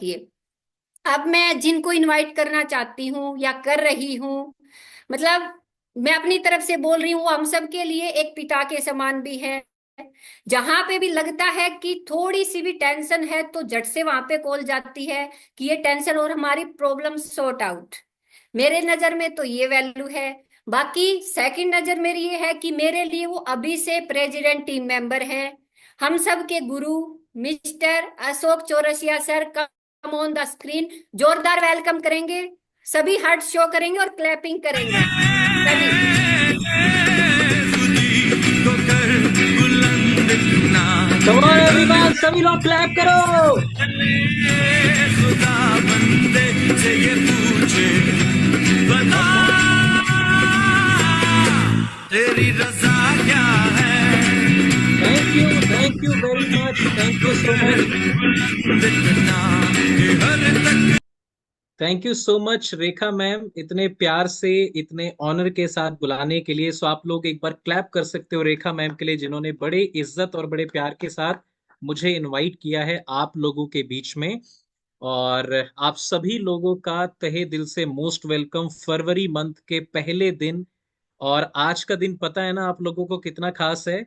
रखिए। अब मैं जिनको इनवाइट करना चाहती हूँ या कर रही हूँ, मतलब मैं अपनी तरफ से बोल रही हूँ, वो हम सब के लिए एक पिता के समान भी है। जहां पे भी लगता है कि थोड़ी सी भी टेंशन है तो झट से वहां पे कॉल जाती है कि ये टेंशन और हमारी प्रॉब्लम सॉर्ट आउट। मेरे नजर में तो ये वैल्यू है। बाकी सेकंड नजर मेरी ये है कि मेरे लिए वो अभी से प्रेसिडेंट टीम मेंबर है। हम सब के गुरु mister Ashok Chaurasia sir come on the screen. जोरदार वेलकम करेंगे, सभी हार्ट शो करेंगे और क्लैपिंग करेंगे सभी। कम ऑन एवरीवन, सभी लोग क्लैप करो। खुदा बंदे से ये पूछे, बता तेरी रजा क्या है। Thank you very much, thank you so much. दिखना ये हर तक। Thank you so much Rekha ma'am, इतने प्यार से इतने ऑनर के साथ बुलाने के लिए। सो आप लोग एक बार क्लैप कर सकते हो रेखा मैम के लिए, जिन्होंने बड़े इज्जत और बड़े प्यार के साथ मुझे इनवाइट किया है आप लोगों के बीच में। और आप सभी लोगों का तहे दिल से मोस्ट वेलकम फरवरी मंथ के पहले दिन। और आज का दिन पता है ना आप लोगों को कितना खास है?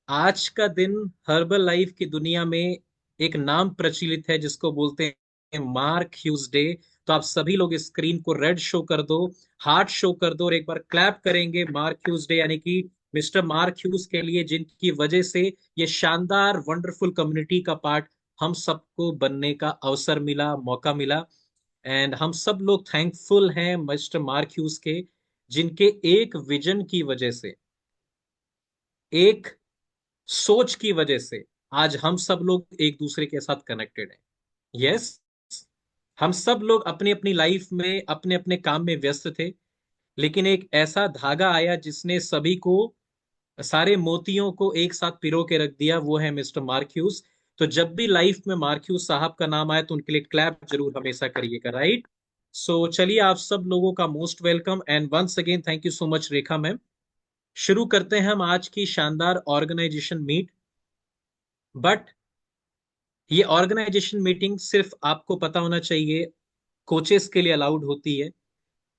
आज का दिन हर्बल लाइफ की दुनिया में एक नाम प्रचलित है जिसको बोलते हैं मार्क ह्यूज डे। तो आप सभी लोग स्क्रीन को रेड शो कर दो, हार्ट शो कर दो और एक बार क्लैप करेंगे मार्क ह्यूज डे यानी कि मिस्टर मार्क ह्यूज के लिए, जिनकी वजह से ये शानदार वंडरफुल कम्युनिटी का पार्ट हम सबको बनने का अवसर मिला, मौका मिला। एंड हम सब लोग थैंकफुल हैं मिस्टर मार्क ह्यूज के, जिनके एक विजन की वजह से, एक सोच की वजह से आज हम सब लोग एक दूसरे के साथ कनेक्टेड हैं। यस, हम सब लोग अपनी अपनी लाइफ में अपने अपने काम में व्यस्त थे, लेकिन एक ऐसा धागा आया जिसने सभी को, सारे मोतियों को एक साथ पिरो के रख दिया, वो है मिस्टर मार्क ह्यूज। तो जब भी लाइफ में मार्क ह्यूज साहब का नाम आए तो उनके लिए क्लैप जरूर हमेशा करिएगा, राइट? सो चलिए, आप सब लोगों का most welcome and once again thank you so much Rekha ma'am. शुरू करते हैं हम आज की शानदार ऑर्गेनाइजेशन मीट। बट ये ऑर्गेनाइजेशन मीटिंग सिर्फ आपको पता होना चाहिए कोचेस के लिए अलाउड होती है।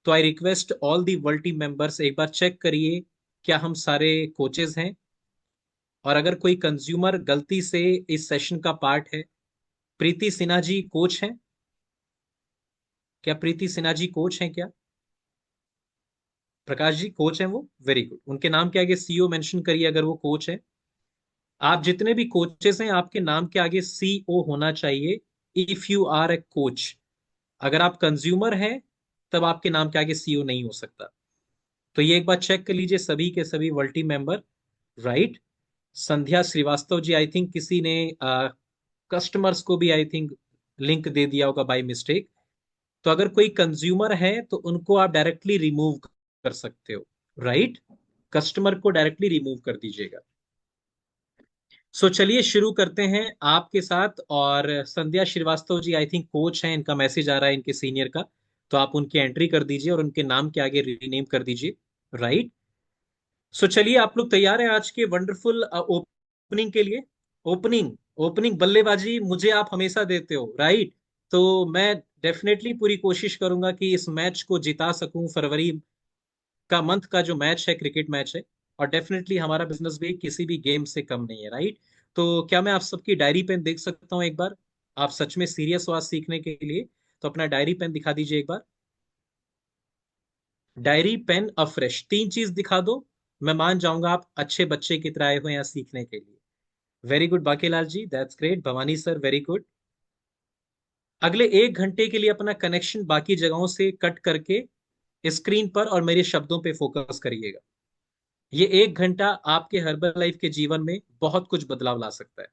तो I request all the world team members, एक बार चेक करिए क्या हम सारे कोचेस हैं। और अगर कोई कंज्यूमर गलती से इस सेशन का पार्ट है, प्रीति सिन्हा जी कोच हैं क्या? प्रीति सिन्हा जी कोच हैं क्या? प्रकाश जी कोच हैं वो, वेरी गुड। उनके नाम के आगे सीओ मेंशन करिए अगर वो कोच है। आप जितने भी कोचेस हैं आपके नाम के आगे सीओ होना चाहिए if you are a coach. अगर आप कंज्यूमर हैं तब आपके नाम के आगे सीओ नहीं हो सकता। तो ये एक बार चेक कर लीजिए सभी के सभी world team member, right? Sandhya Srivastava ji, I think किसी ने कस्टमर्स को भी आई थिंक लिंक दे दिया होगा बाय मिस्टेक। तो अगर कोई कंज्यूमर है तो उनको आप डायरेक्टली रिमूव कर सकते हो, राइट? कस्टमर को डायरेक्टली रिमूव कर दीजिएगा। सो चलिए शुरू करते हैं आपके साथ। और संध्या Srivastava ji I think coach हैं, इनका मैसेज आ रहा है इनके सीनियर का। तो आप उनकी एंट्री कर दीजिए और उनके नाम के आगे रीनेम कर दीजिए, राइट? सो चलिए, आप लोग तैयार हैं आज के वंडरफुल ओपनिंग के लिए? ओपनिंग ओपनिंग बल्लेबाजी मुझे आप हमेशा देते हो, राइट? तो मैं डेफिनेटली पूरी कोशिश करूंगा कि इस मैच को जिता सकूं। फरवरी का मंथ का जो मैच है, क्रिकेट मैच है। और डेफिनेटली हमारा बिजनेस भी किसी भी गेम से कम नहीं है, राइट? तो क्या मैं आप सबकी डायरी पेन देख सकता हूँ एक बार? आप सच में सीरियस हो आज सीखने के लिए? तो अपना डायरी पेन दिखा दीजिए एक बार। डायरी पेन अफ्रेश, तीन चीज दिखा दो, मैं मान जाऊंगा आप अच्छे बच्चे की तरह आए हुए हैं यहाँ सीखने के लिए। Very good Bakilal ji, that's great. Bhavani sir, very good. अगले एक घंटे के लिए अपना कनेक्शन बाकी जगहों से कट करके स्क्रीन पर और मेरे शब्दों पे फोकस करिएगा। ये एक घंटा आपके हर्बल लाइफ के जीवन में बहुत कुछ बदलाव ला सकता है।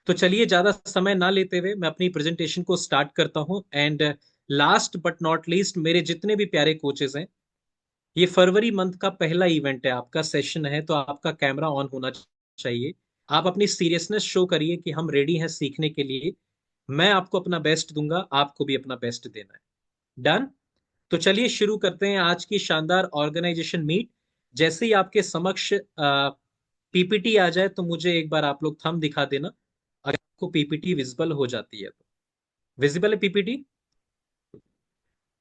तो चलिए, ज्यादा समय ना लेते हुए मैं अपनी प्रेजेंटेशन को स्टार्ट करता हूं। And last but not least, मेरे जितने भी प्यारे कोचेस हैं, ये फरवरी मंथ का पहला इवेंट है, आपका सेशन है, तो आपका कैमरा ऑन होना चाहिए। आप अपनी सीरियसनेस शो करिए कि हम रेडी हैं सीखने के लिए। मैं आपको अपना बेस्ट दूंगा, आपको भी अपना बेस्ट देना है। डन? तो चलिए शुरू करते हैं आज की शानदार ऑर्गेनाइजेशन मीट। जैसे ही आपके समक्ष पीपीटी आ जाए तो मुझे एक बार आप लोग थंब दिखा देना, अगर आपको पीपीटी विजिबल हो जाती है तो। विजिबल है पीपीटी?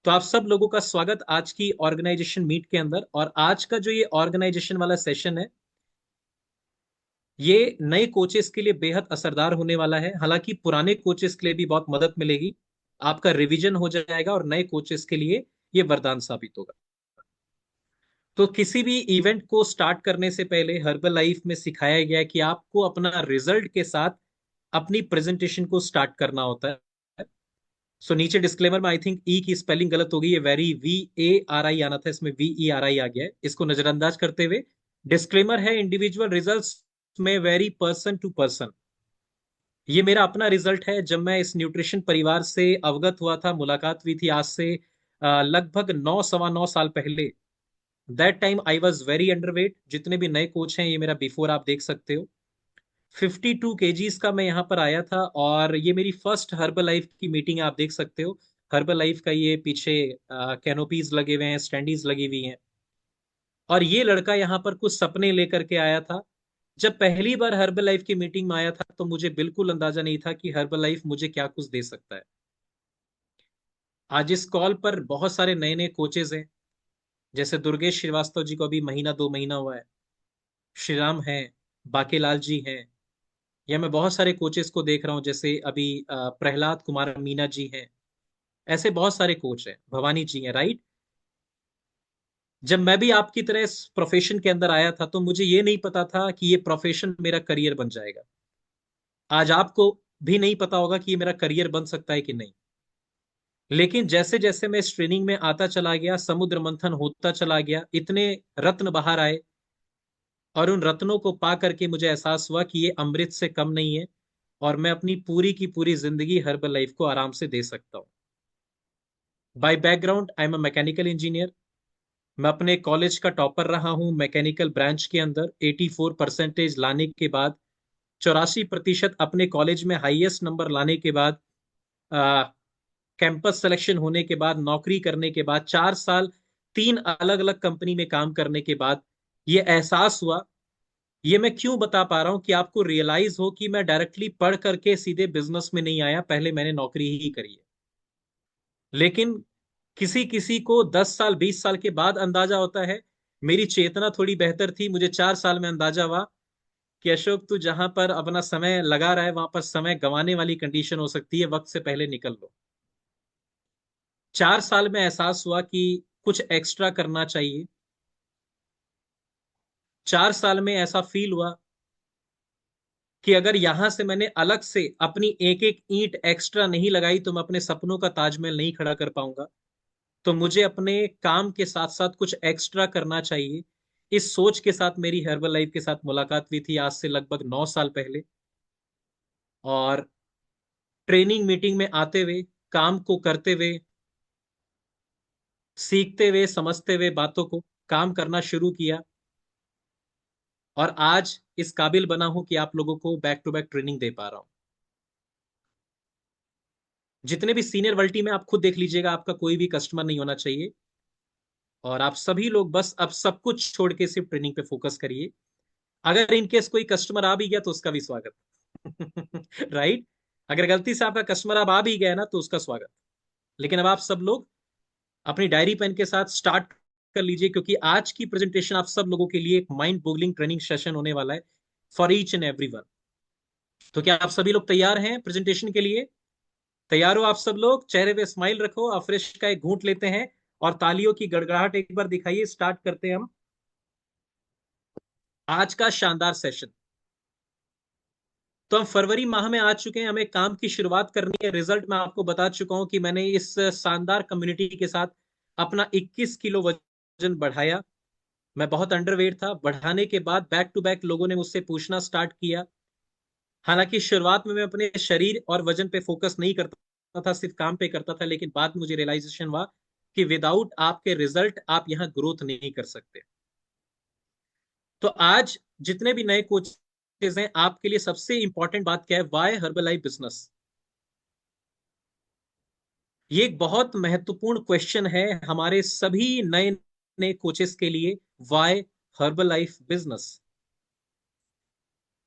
तो आप सब लोगों का स्वागत आज की ऑर्गेनाइजेशन मीट के अंदर। और आज का जो ये ऑर्गेनाइजेशन वाला सेशन है, ये नए कोचेस के लिए बेहद असरदार होने वाला है। हालांकि पुराने कोचेस के लिए भी बहुत मदद मिलेगी, आपका रिवीजन हो जाएगा और नए कोचेस के लिए ये वरदान साबित होगा। तो किसी भी इवेंट को स्टार्ट करने से पहले हर्बल लाइफ में सिखाया गया है कि आपको अपना रिजल्ट के साथ अपनी प्रेजेंटेशन को स्टार्ट करना होता है। सो नीचे डिस्क्लेमर में आई थिंक ई की स्पेलिंग गलत हो गई है, वेरी VARI आना था, इसमें VERI आ गया है। इसको नजरअंदाज करते हुए डिस्क्लेमर है, इंडिविजुअल रिजल्ट्स में वेरी पर्सन टू पर्सन। ये मेरा अपना रिजल्ट है। जब मैं इस न्यूट्रिशन परिवार से अवगत हुआ था, मुलाकात हुई थी आज से लगभग 9 सवा 9 साल पहले। That time I was very underweight. जितने भी नए कोच हैं, ये मेरा बिफोर आप देख सकते हो। 52 kgs का मैं यहाँ पर आया था, और ये मेरी फर्स्ट हर्बल लाइफ की मीटिंग है, आप देख सकते हो। हर्बल लाइफ का ये पीछे कैनोपीज लगे हुए हैं, स्टैंडीज लगी हुई हैं। और ये लड़का यहाँ पर कुछ सपने लेकर के आया था। जब पहली बार हर्बल लाइफ की मीटिंग में आया था, तो मुझे बिल्कुल अंदाजा नहीं था कि हर्बल लाइफ मुझे क्या कुछ दे सकता है। आज इस कॉल पर बहुत सारे नए नए कोचेज हैं, जैसे दुर्गेश श्रीवास्तव जी को अभी महीना 2 महीना हुआ है, श्रीराम हैं, बाकेलाल जी हैं, या मैं बहुत सारे कोचेस को देख रहा हूं, जैसे अभी प्रहलाद कुमार मीना जी हैं। ऐसे बहुत सारे कोच हैं, भवानी जी हैं, राइट। जब मैं भी आपकी तरह इस प्रोफेशन के अंदर आया था, तो मुझे ये नहीं पता था कि ये प्रोफेशन मेरा करियर बन जाएगा। आज आपको भी नहीं पता होगा कि ये मेरा करियर बन सकता है कि नहीं। लेकिन जैसे जैसे मैं इस ट्रेनिंग में आता चला गया, समुद्र मंथन होता चला गया, इतने रत्न बाहर आए, और उन रत्नों को पा करके मुझे एहसास हुआ कि ये अमृत से कम नहीं है, और मैं अपनी पूरी की पूरी जिंदगी हर्बल लाइफ को आराम से दे सकता हूँ। By background I am a mechanical engineer. मैं अपने कॉलेज का टॉपर रहा हूँ मैकेनिकल ब्रांच के अंदर। 84% लाने के बाद, 84% अपने कॉलेज में हाईएस्ट नंबर लाने के बाद, कैंपस सिलेक्शन होने के बाद, नौकरी करने के बाद, 4 साल 3 अलग अलग कंपनी में काम करने के बाद, ये एहसास हुआ। ये मैं क्यों बता पा रहा हूं कि आपको रियलाइज हो कि मैं डायरेक्टली पढ़ करके सीधे बिजनेस में नहीं आया, पहले मैंने नौकरी ही करी है। लेकिन किसी किसी को 10 साल 20 साल के बाद अंदाजा होता है। मेरी चेतना थोड़ी बेहतर थी, मुझे 4 साल में अंदाजा हुआ कि अशोक, तू जहां पर अपना समय लगा रहा है, वहां पर समय गंवाने वाली कंडीशन हो सकती है, वक्त से पहले निकल लो। 4 साल में एहसास हुआ कि कुछ एक्स्ट्रा करना चाहिए। 4 साल में ऐसा फील हुआ कि अगर यहां से मैंने अलग से अपनी एक एक ईंट एक्स्ट्रा नहीं लगाई, तो मैं अपने सपनों का ताजमहल नहीं खड़ा कर पाऊंगा। तो मुझे अपने काम के साथ साथ कुछ एक्स्ट्रा करना चाहिए। इस सोच के साथ मेरी हर्बल लाइफ के साथ मुलाकात हुई थी आज से लगभग 9 साल पहले। और ट्रेनिंग मीटिंग में आते हुए, काम को करते हुए, सीखते हुए, समझते हुए बातों को काम करना शुरू किया, और आज इस काबिल बना हूं कि आप लोगों को बैक टू बैक ट्रेनिंग दे पा रहा हूं। जितने भी सीनियर वल्टी में, आप खुद देख लीजिएगा, आपका कोई भी कस्टमर नहीं होना चाहिए, और आप सभी लोग बस अब सब कुछ छोड़ के सिर्फ ट्रेनिंग पे फोकस करिए। अगर इनकेस कोई कस्टमर आ भी गया, तो उसका भी स्वागत राइट। अगर गलती से आपका कस्टमर अब आ भी गया ना, तो उसका स्वागत। लेकिन अब आप सब लोग अपनी डायरी पेन के साथ स्टार्ट कर लीजिए, क्योंकि आज की प्रेजेंटेशन आप सब लोगों के लिए एक माइंड बोगलिंग ट्रेनिंग सेशन होने वाला है, for each and every one. तो क्या आप सभी लोग तैयार हैं प्रेजेंटेशन के लिए? तैयार हो आप सब लोग? चेहरे पे स्माइल रखो, अफ्रेश का एक घूंट लेते हैं, और तालियों की गड़गड़ाहट एक बार दिखाइए। स्टार्ट करते हैं हम आज का शानदार सेशन। तो हम फरवरी माह में आ चुके हैं, हमें काम की शुरुआत करनी है। रिजल्ट मैं आपको बता चुका हूं कि मैंने इस शानदार कम्युनिटी के साथ अपना 21 किलो वजन बढ़ाया। मैं बहुत अंडरवेट था। बढ़ाने के बाद बैक टू बैक लोगों ने मुझसे पूछना स्टार्ट किया। हालांकि शुरुआत में मैं अपने शरीर और वजन पे फोकस नहीं करता था, सिर्फ काम पे करता था, लेकिन बाद में मुझे रियलाइजेशन हुआ कि विदाउट आपके रिजल्ट आप यहाँ ग्रोथ नहीं कर सकते। तो आज जितने भी नए कोचेज हैं, आपके लिए सबसे इंपॉर्टेंट बात क्या है? Why Herbalife business. ये एक बहुत महत्वपूर्ण क्वेश्चन है हमारे सभी नए नए कोचेस के लिए। Why Herbalife business?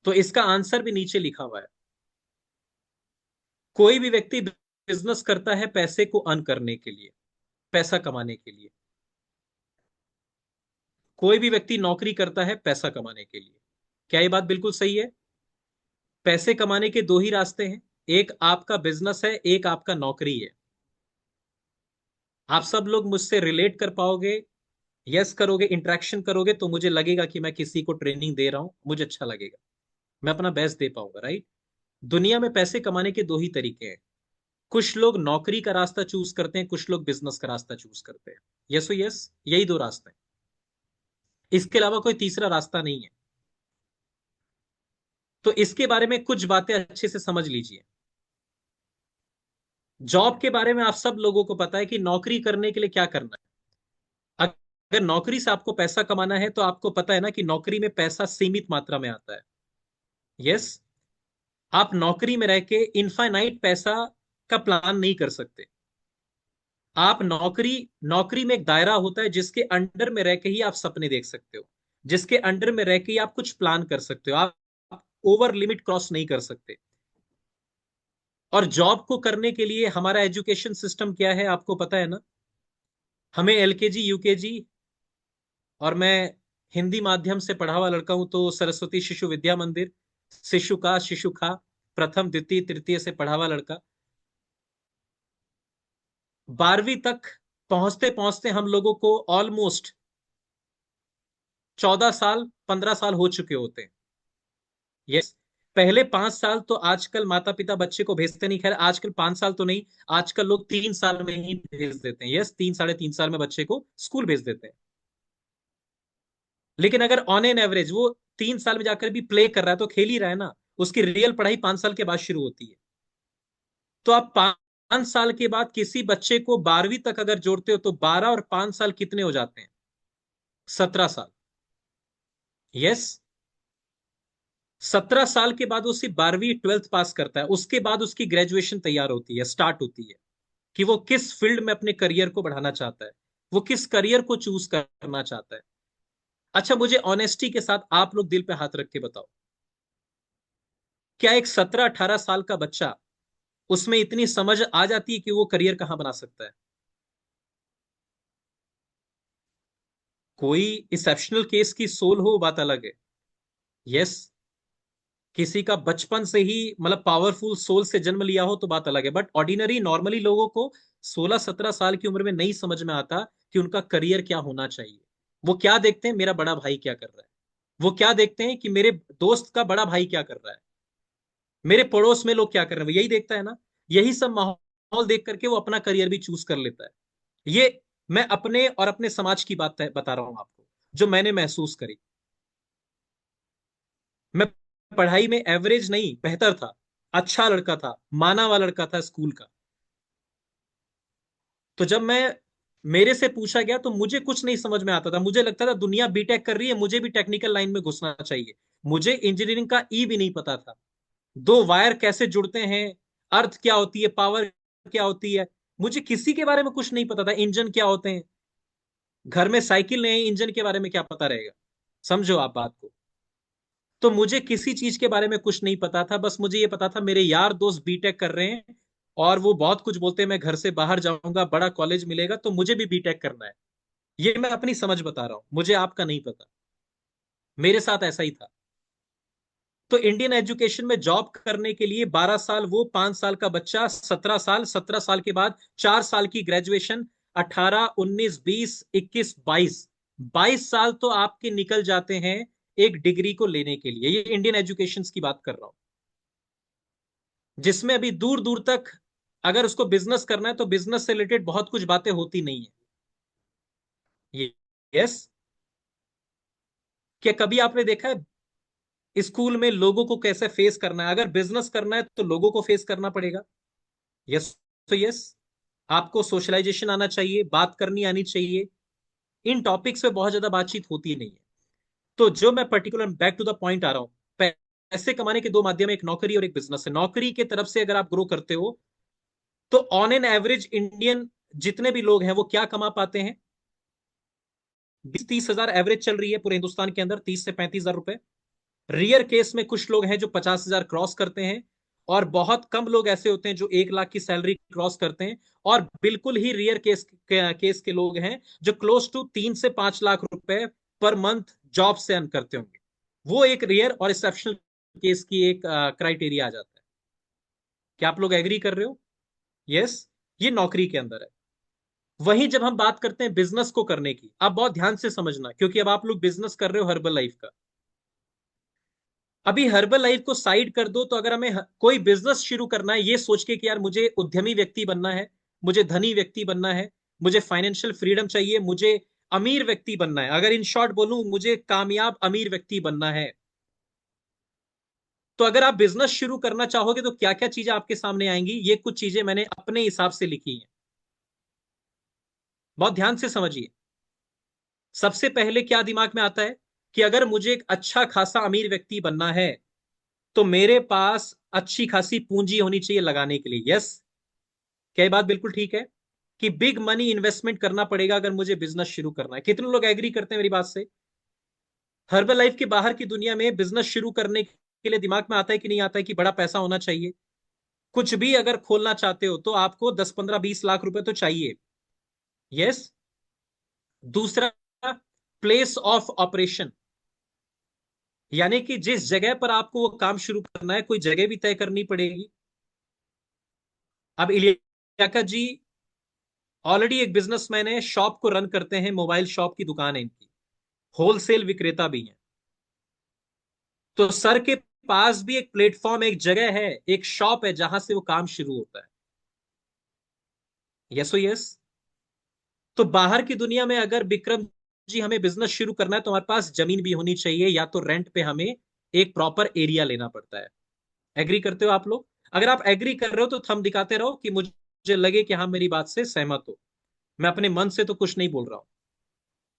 तो इसका आंसर भी नीचे लिखा हुआ है। कोई भी व्यक्ति बिजनेस करता है पैसे को अर्न करने के लिए, पैसा कमाने के लिए। कोई भी व्यक्ति नौकरी करता है पैसा कमाने के लिए। क्या ये बात बिल्कुल सही है? पैसे कमाने के दो ही रास्ते हैं, एक आपका बिजनेस है, एक आपका नौकरी है। आप सब लोग मुझसे रिलेट कर पाओगे, यस करोगे, इंटरेक्शन करोगे, तो मुझे लगेगा कि मैं किसी को ट्रेनिंग दे रहा हूं, मुझे अच्छा लगेगा, मैं अपना बेस्ट दे पाऊंगा, राइट? दुनिया में पैसे कमाने के दो ही तरीके हैं। कुछ लोग नौकरी का रास्ता चूज करते हैं, कुछ लोग बिजनेस का रास्ता चूज करते हैं। यस यस, यही दो रास्ते हैं, इसके अलावा कोई तीसरा रास्ता नहीं है। तो इसके बारे में कुछ बातें अच्छे से समझ लीजिए। जॉब के बारे में आप सब लोगों को पता है कि नौकरी करने के लिए क्या करना है। अगर नौकरी से आपको पैसा कमाना है तो आपको पता है ना कि नौकरी में पैसा सीमित मात्रा में आता है। यस, आप नौकरी में रह के इनफाइनाइट पैसा का प्लान नहीं कर सकते। आप नौकरी नौकरी में एक दायरा होता है जिसके अंडर में रह के ही आप सपने देख सकते हो, जिसके अंडर में रह के ही आप कुछ प्लान कर सकते हो। आप ओवर लिमिट क्रॉस नहीं कर सकते। और जॉब को करने के लिए हमारा एजुकेशन सिस्टम क्या है आपको पता है ना। हमें एलकेजी यूकेजी, और मैं हिंदी माध्यम से पढ़ा हुआ लड़का हूं तो सरस्वती शिशु विद्या मंदिर, शिशु खा, प्रथम द्वितीय तृतीय से पढ़ा हुआ लड़का, 12वीं तक पहुंचते पहुंचते हम लोगों को ऑलमोस्ट 14 साल 15 साल हो चुके होते हैं। यस, पहले 5 साल तो आजकल माता पिता बच्चे को भेजते नहीं, खैर आजकल 5 साल तो नहीं, आजकल लोग 3 साल में ही भेज देते हैं। यस, 3 साढ़े 3 साल में बच्चे को स्कूल भेज देते हैं। लेकिन अगर ऑन एन एवरेज वो 3 साल में जाकर भी प्ले कर रहा है तो खेल ही रहा है ना, उसकी रियल पढ़ाई 5 साल के बाद शुरू होती है। तो आप 5 साल के बाद किसी बच्चे को 12वीं तक अगर जोड़ते हो तो 12 और 5 साल कितने हो जाते हैं? 17 साल। यस, 17 साल के बाद वो सिर्फ 12वीं 12th पास करता है, उसके बाद उसकी ग्रेजुएशन तैयार होती है, स्टार्ट होती है कि वो किस फील्ड में अपने करियर को बढ़ाना चाहता है, वो किस करियर को चूज करना चाहता है। अच्छा, मुझे ऑनेस्टी के साथ आप लोग दिल पे हाथ रख के बताओ, क्या एक 17-18 साल का बच्चा, उसमें इतनी समझ आ जाती है कि वो करियर कहां बना सकता है? कोई एक्सेप्शनल केस की सोल हो बात अलग है। यस, किसी का बचपन से ही मतलब पावरफुल सोल से जन्म लिया हो तो बात अलग है, बट ऑर्डिनरी नॉर्मली लोगों को 16-17 साल की उम्र में नहीं समझ में आता कि उनका करियर क्या होना चाहिए। वो क्या देखते हैं, मेरा बड़ा भाई क्या कर रहा है, वो क्या देखते हैं कि मेरे दोस्त का बड़ा भाई क्या कर रहा है, मेरे पड़ोस में लोग क्या कर रहे हैं, वो यही देखता है ना। यही सब माहौल देख करके वो अपना करियर भी चूज कर लेता है। ये मैं अपने और अपने समाज की बात बता रहा हूं आपको, जो मैंने महसूस करी। मैं पढ़ाई में एवरेज नहीं, बेहतर था, अच्छा लड़का था, माना हुआ लड़का था स्कूल का। तो जब मैं मेरे से पूछा गया तो मुझे कुछ नहीं समझ में आता था, मुझे लगता था दुनिया बीटेक कर रही है, मुझे भी टेक्निकल लाइन में घुसना चाहिए। मुझे इंजीनियरिंग का ई भी नहीं पता था, दो वायर कैसे जुड़ते हैं, अर्थ क्या होती है, पावर क्या होती है, मुझे किसी के बारे में कुछ नहीं पता था। इंजन क्या होते हैं, घर में साइकिल नहीं, इंजन के बारे में क्या पता रहेगा? समझो आप बात को। तो मुझे किसी चीज के बारे में कुछ नहीं पता था, बस मुझे ये पता था मेरे यार दोस्त बीटेक कर रहे हैं और वो बहुत कुछ बोलते हैं, मैं घर से बाहर जाऊंगा, बड़ा कॉलेज मिलेगा, तो मुझे भी बीटेक करना है। ये मैं अपनी समझ बता रहा हूं, मुझे आपका नहीं पता, मेरे साथ ऐसा ही था। तो इंडियन एजुकेशन में जॉब करने के लिए 12 साल वो, 5 साल का बच्चा 17 साल, 17 साल के बाद 4 साल की ग्रेजुएशन, 18 19 20 21 22, 22 साल तो आपके निकल जाते हैं एक डिग्री को लेने के लिए। ये इंडियन एजुकेशन की बात कर रहा हूं, जिसमें अभी दूर दूर तक अगर उसको बिजनेस करना है तो बिजनेस से रिलेटेड बहुत कुछ बातें होती नहीं है। ये यस, क्या कभी आपने देखा है स्कूल में लोगों को कैसे फेस करना है? अगर बिजनेस करना है तो लोगों को फेस करना पड़ेगा। यस, तो यस, आपको सोशलाइजेशन आना चाहिए, बात करनी आनी चाहिए, इन टॉपिक्स पे बहुत ज्यादा बातचीत होती नहीं है। तो जो मैं particular back to the point आ रहा हूं, पैसे कमाने के दो माध्यम है, एक नौकरी और एक बिजनेस है। नौकरी के तरफ से अगर आप ग्रो करते हो तो ऑन एन एवरेज इंडियन जितने भी लोग हैं वो क्या कमा पाते हैं? 20-30 हजार एवरेज चल रही है पूरे हिंदुस्तान के अंदर, 30 से 35 हजार रुपए। रियर केस में कुछ लोग हैं जो 50 हजार क्रॉस करते हैं, और बहुत कम लोग ऐसे होते हैं जो 1 लाख की सैलरी क्रॉस करते हैं, और बिल्कुल ही रेयर केस के लोग हैं जो क्लोज टू 3 से 5 लाख रुपए पर मंथ जॉब से अर्न करते होंगे। वो एक रेयर और एक्सेप्शनल केस की एक क्राइटेरिया आ जाता है। क्या आप लोग एग्री कर रहे हो? यस, ये नौकरी के अंदर है। वहीं जब हम बात करते हैं बिजनेस को करने की, आप बहुत ध्यान से समझना, क्योंकि अब आप लोग बिजनेस कर रहे हो हर्बल लाइफ का। अभी हर्बल लाइफ को साइड कर दो, तो अगर हमें कोई बिजनेस शुरू करना है ये सोच के कि यार मुझे उद्यमी व्यक्ति बनना है, मुझे धनी व्यक्ति बनना है, मुझे फाइनेंशियल फ्रीडम चाहिए, मुझे अमीर व्यक्ति बनना है, अगर इन शॉर्ट बोलूं मुझे कामयाब अमीर व्यक्ति बनना है, तो अगर आप बिजनेस शुरू करना चाहोगे तो क्या क्या चीजें आपके सामने आएंगी, ये कुछ चीजें मैंने अपने हिसाब से लिखी हैं। बहुत ध्यान से समझिए। सबसे पहले क्या दिमाग में आता है कि अगर मुझे एक अच्छा खासा अमीर व्यक्ति बनना है तो मेरे पास अच्छी खासी पूंजी होनी चाहिए लगाने के लिए। यस, क्या ये बात बिल्कुल ठीक है कि बिग मनी इन्वेस्टमेंट करना पड़ेगा अगर मुझे बिजनेस शुरू करना है? कितने लोग एग्री करते हैं मेरी बात से? हर्बल लाइफ के बाहर की दुनिया में बिजनेस शुरू करने के लिए दिमाग में आता है कि नहीं आता है कि बड़ा पैसा होना चाहिए? कुछ भी अगर खोलना चाहते हो तो आपको 10 15 20 लाख रुपए तो चाहिए। यस। दूसरा, प्लेस ऑफ ऑपरेशन, यानी कि जिस जगह पर आपको वो काम शुरू करना है कोई जगह भी तय करनी पड़ेगी। अब इलियाका जी ऑलरेडी एक बिजनेसमैन है, शॉप को रन करते हैं, मोबाइल शॉप की दुकान है इनकी, होलसेल विक्रेता भी हैं। तो सर के पास भी एक प्लेटफॉर्म, एक जगह है, एक शॉप है जहां से वो काम शुरू होता है। Yes, yes. तो बाहर की दुनिया में अगर विक्रम जी हमें बिजनेस शुरू करना है तो हमारे पास जमीन भी होनी चाहिए, या तो रेंट पे हमें एक प्रॉपर एरिया लेना पड़ता है। एग्री करते हो आप लोग? अगर आप एग्री कर रहे हो तो थंब दिखाते रहो कि मुझे लगे कि हाँ मेरी बात से सहमत हो। मैं अपने मन से तो कुछ नहीं बोल रहा हूं।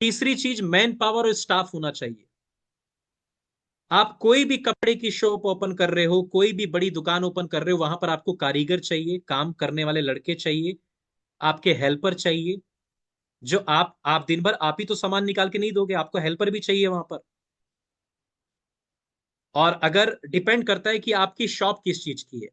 तीसरी चीज, मैन पावर और स्टाफ होना चाहिए। आप कोई भी कपड़े की शॉप ओपन कर रहे हो, कोई भी बड़ी दुकान ओपन कर रहे हो, वहां पर आपको कारीगर चाहिए, काम करने वाले लड़के चाहिए, आपके हेल्पर चाहिए। जो आप दिन भर आप ही तो सामान निकाल के नहीं दोगे, आपको हेल्पर भी चाहिए वहां पर। और अगर डिपेंड करता है कि आपकी शॉप किस चीज की है,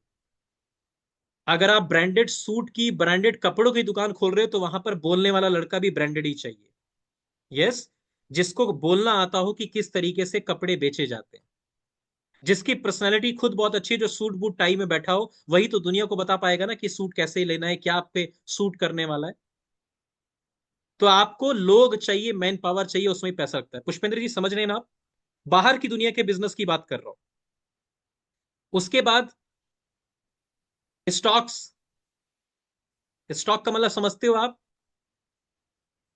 अगर आप ब्रांडेड सूट की, ब्रांडेड कपड़ों की दुकान खोल रहे हो तो वहां पर बोलने वाला लड़का भी ब्रांडेड ही चाहिए। यस, जिसको बोलना आता हो कि किस तरीके से कपड़े बेचे जाते हैं, जिसकी पर्सनैलिटी खुद बहुत अच्छी है, जो सूट बूट टाई में बैठा हो, वही तो दुनिया को बता पाएगा ना कि सूट कैसे लेना है, क्या आप पे सूट करने वाला है। तो आपको लोग चाहिए, मैन पावर चाहिए, उसमें पैसा लगता है। पुष्पेंद्र जी समझ रहे हैं ना आप? बाहर की दुनिया के बिजनेस की बात कर रहा हूं। उसके बाद स्टॉक्स। स्टॉक का मतलब समझते हो आप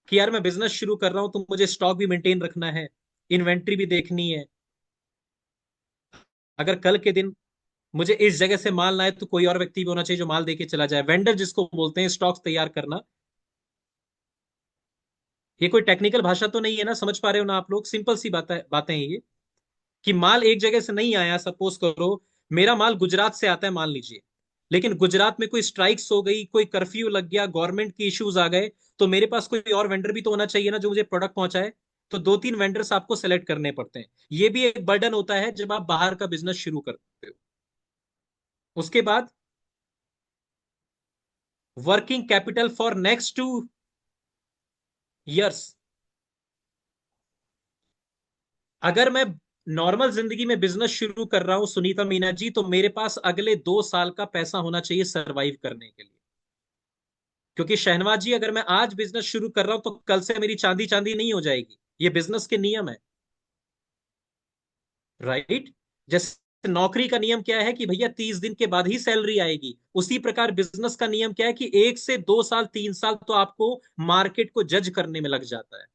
कि यार मैं बिजनेस शुरू कर रहा हूं तो मुझे स्टॉक भी मेंटेन रखना है, इन्वेंट्री भी देखनी है। अगर कल के दिन मुझे इस जगह से माल ना आए तो कोई और व्यक्ति भी होना चाहिए जो माल देके चला जाए, वेंडर जिसको बोलते हैं, स्टॉक्स तैयार करना। ये कोई टेक्निकल भाषा तो नहीं है ना, समझ पा रहे हो ना आप लोग? सिंपल सी बातें हैं ये, कि माल एक जगह से नहीं आया, सपोज करो मेरा माल गुजरात से आता है मान लीजिए, लेकिन गुजरात में कोई स्ट्राइक्स हो गई, कोई कर्फ्यू लग गया, गवर्नमेंट की इश्यूज आ गए, तो मेरे पास कोई और वेंडर भी तो होना चाहिए ना जो मुझे प्रोडक्ट पहुंचाए। तो 2 3 वेंडर्स आपको सेलेक्ट करने पड़ते हैं। ये भी एक बर्डन होता है जब आप बाहर का बिजनेस शुरू करते हो। उसके बाद working capital for next 2 years। अगर मैं नॉर्मल जिंदगी में बिजनेस शुरू कर रहा हूं सुनीता मीना जी, तो मेरे पास अगले 2 साल का पैसा होना चाहिए सरवाइव करने के लिए। क्योंकि शहनवाज जी अगर मैं आज बिजनेस शुरू कर रहा हूं तो कल से मेरी चांदी चांदी नहीं हो जाएगी, ये बिजनेस के नियम है। राइट? जैसे नौकरी का नियम क्या है कि भैया 30 दिन के बाद ही सैलरी आएगी, उसी प्रकार बिजनेस का नियम क्या है कि 1 से 2 साल 3 साल तो आपको मार्केट को जज करने में लग जाता है,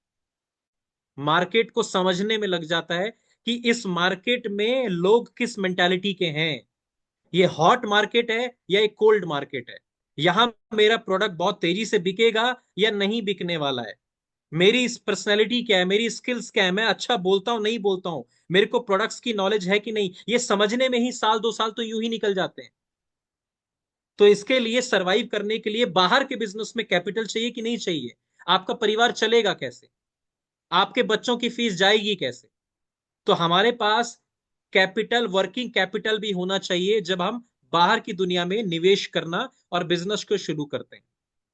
मार्केट को समझने में लग जाता है कि इस मार्केट में लोग किस मेंटालिटी के हैं, ये हॉट मार्केट है या एक कोल्ड मार्केट है, यहां मेरा प्रोडक्ट बहुत तेजी से बिकेगा या नहीं बिकने वाला है, मेरी इस पर्सनैलिटी क्या है, मेरी स्किल्स क्या है, मैं अच्छा बोलता हूं नहीं बोलता हूं, मेरे को प्रोडक्ट्स की नॉलेज है कि नहीं, ये समझने में ही 1 2 साल तो यूं ही निकल जाते हैं। तो इसके लिए सरवाइव करने के लिए बाहर के बिजनेस में कैपिटल चाहिए कि नहीं चाहिए? आपका परिवार चलेगा कैसे? आपके बच्चों की फीस जाएगी कैसे? तो हमारे पास कैपिटल, वर्किंग कैपिटल भी होना चाहिए जब हम बाहर की दुनिया में निवेश करना और बिजनेस को शुरू करते हैं।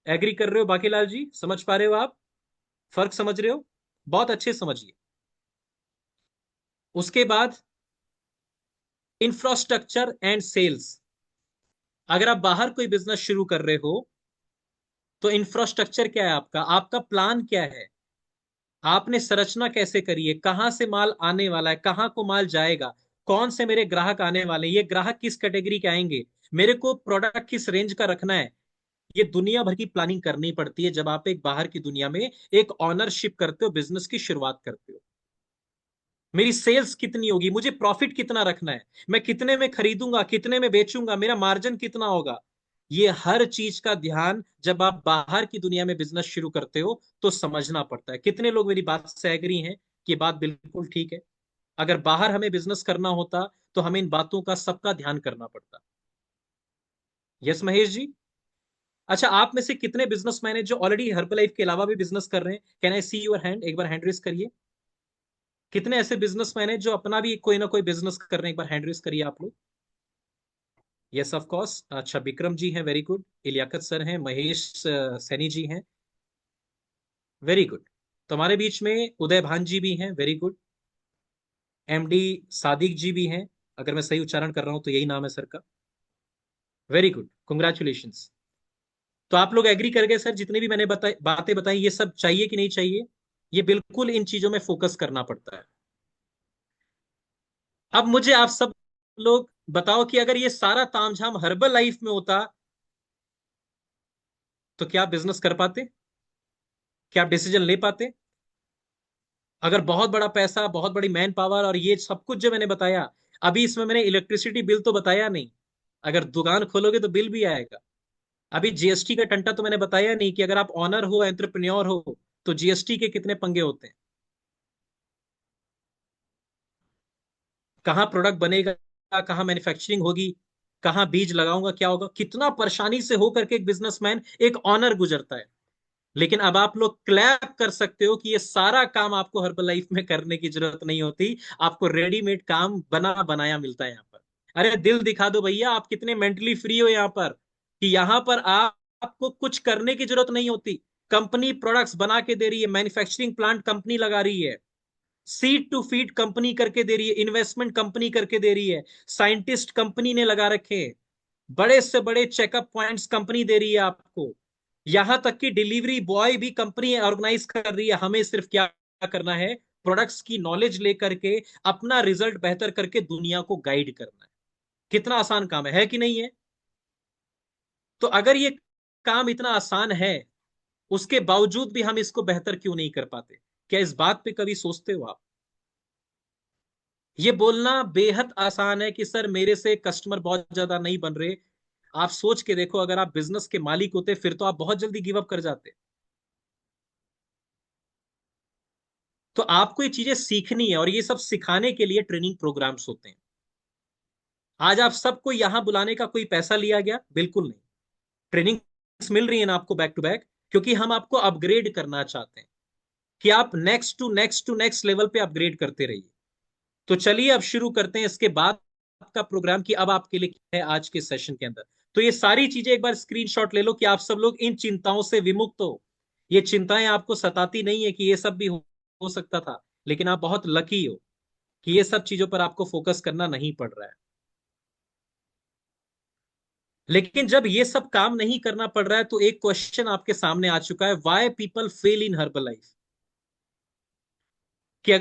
एग्री कर रहे हो बाकीलाल जी? समझ पा रहे हो आप? फर्क समझ रहे हो? बहुत अच्छे समझिए। उसके बाद इंफ्रास्ट्रक्चर एंड सेल्स। अगर आप बाहर कोई बिजनेस शुरू कर रहे हो तो इंफ्रास्ट्रक्चर क्या है आपका, आपका प्लान क्या है, आपने संरचना कैसे करी है, कहां से माल आने वाला है, कहां को माल जाएगा, कौन से मेरे ग्राहक आने वाले हैं, ये ग्राहक किस कैटेगरी के आएंगे, मेरे को प्रोडक्ट किस रेंज का रखना है। ये दुनिया भर की प्लानिंग करनी पड़ती है जब आप एक बाहर की दुनिया में एक ऑनरशिप करते हो, बिजनेस की शुरुआत करते हो। मेरी सेल्स कितनी होगी, मुझे प्रॉफिट कितना रखना है, मैं कितने में खरीदूंगा, कितने में बेचूंगा, मेरा मार्जिन कितना होगा। ये हर चीज का ध्यान जब आप बाहर की दुनिया में बिजनेस शुरू करते हो तो समझना पड़ता है। कितने लोग मेरी बात से एग्री हैं कि बात बिल्कुल ठीक है? अगर बाहर हमें बिजनेस करना होता तो हमें इन बातों का सबका ध्यान करना पड़ता। यस महेश जी? अच्छा, आप में से कितने बिजनेसमैन हैं जो ऑलरेडी हर्बलाइफ के अलावा भी बिजनेस कर रहे हैं? Can I see your hand? एक बार हैंड रेस करिए। कितने ऐसे बिजनेसमैन हैं जो अपना भी कोई ना कोई बिजनेस कर रहे हैं? एक बार हैंड रेस करिए आप लोग। Yes of course. अच्छा, विक्रम जी हैं, वेरी गुड। इलियाकत सर हैं, महेश सैनी जी हैं, वेरी गुड। तुम्हारे बीच में उदय भान जी भी हैं, वेरी गुड। एमडी सादिक जी भी हैं, अगर मैं सही उच्चारण कर रहा हूं तो यही नाम है सर का, वेरी गुड, कंग्रेचुलेशंस। तो आप लोग एग्री कर गए सर, जितनी भी मैंने बातें बताई ये सब चाहिए कि नहीं चाहिए? ये बिल्कुल इन चीजों में फोकस करना पड़ता है। अब मुझे आप सब लोग बताओ कि अगर ये सारा तामझाम हर्बल लाइफ में होता तो क्या आप बिजनेस कर पाते? क्या आप डिसीजन ले पाते? अगर बहुत बड़ा पैसा, बहुत बड़ी मैन पावर और ये सब कुछ जो मैंने बताया, अभी इसमें मैंने इलेक्ट्रिसिटी बिल तो बताया नहीं, अगर दुकान खोलोगे तो बिल भी आएगा। अभी जीएसटी का टंटा तो मैंने बताया नहीं कि अगर आप ऑनर हो, एंटरप्रेन्योर हो, तो जीएसटी के कितने पंगे होते हैं, कहाँ प्रोडक्ट बनेगा, कहाँ मैन्युफैक्चरिंग होगी, कहाँ बीज लगाऊंगा, क्या होगा, कितना परेशानी से होकर के एक बिजनेसमैन, एक ऑनर गुजरता है। लेकिन अब आप लोग क्लैप कर सकते हो कि ये सारा काम आपको हर्बल लाइफ में करने की जरूरत नहीं होती, आपको रेडीमेड काम बना बनाया मिलता है यहाँ पर। अरे दिल दिखा दो भैया, आप कितने मेंटली फ्री हो यहाँ पर, कि यहाँ पर आपको कुछ करने की जरूरत नहीं होती। कंपनी प्रोडक्ट्स बना के दे रही है, मैन्युफैक्चरिंग प्लांट कंपनी लगा रही है, सीड टू फीड कंपनी करके दे रही है, इन्वेस्टमेंट कंपनी करके दे रही है, साइंटिस्ट कंपनी ने लगा रखे हैं, बड़े से बड़े चेकअप पॉइंट्स कंपनी दे रही है आपको, यहां तक कि डिलीवरी बॉय भी कंपनी ऑर्गेनाइज कर रही है। हमें सिर्फ क्या करना है, प्रोडक्ट्स की नॉलेज लेकर के अपना रिजल्ट बेहतर करके दुनिया को गाइड करना है। कितना आसान काम है कि नहीं है? तो अगर ये काम इतना आसान है, उसके बावजूद भी हम इसको बेहतर क्यों नहीं कर पाते? क्या इस बात पे कभी सोचते हो आप? ये बोलना बेहद आसान है कि सर मेरे से कस्टमर बहुत ज्यादा नहीं बन रहे। आप सोच के देखो, अगर आप बिजनेस के मालिक होते फिर तो आप बहुत जल्दी गिव अप कर जाते। तो आपको ये चीजें सीखनी है और ये सब सिखाने के लिए ट्रेनिंग प्रोग्राम्स होते हैं। आज आप सबको यहां बुलाने का कोई पैसा लिया गया? बिल्कुल नहीं। ट्रेनिंग मिल रही है ना आपको बैक टू बैक, क्योंकि हम आपको अपग्रेड करना चाहते हैं कि आप next to next to next level पे अपग्रेड करते रहिए। तो चलिए अब शुरू करते हैं इसके बाद का प्रोग्राम कि अब आपके लिए क्या है आज के सेशन के अंदर। तो ये सारी चीजें एक बार स्क्रीनशॉट ले लो कि आप सब लोग इन चिंताओं से विमुक्त हो। ये चिंताएं आपको सताती नहीं है कि ये सब भी हो सकता था, लेकिन आप बहुत लकी हो कि ये सब चीजों पर आपको फोकस करना नहीं पड़ रहा है। लेकिन जब ये सब काम नहीं करना पड़ रहा है तो एक क्वेश्चन आपके सामने आ चुका है, why people fail in herbal life. कि अगर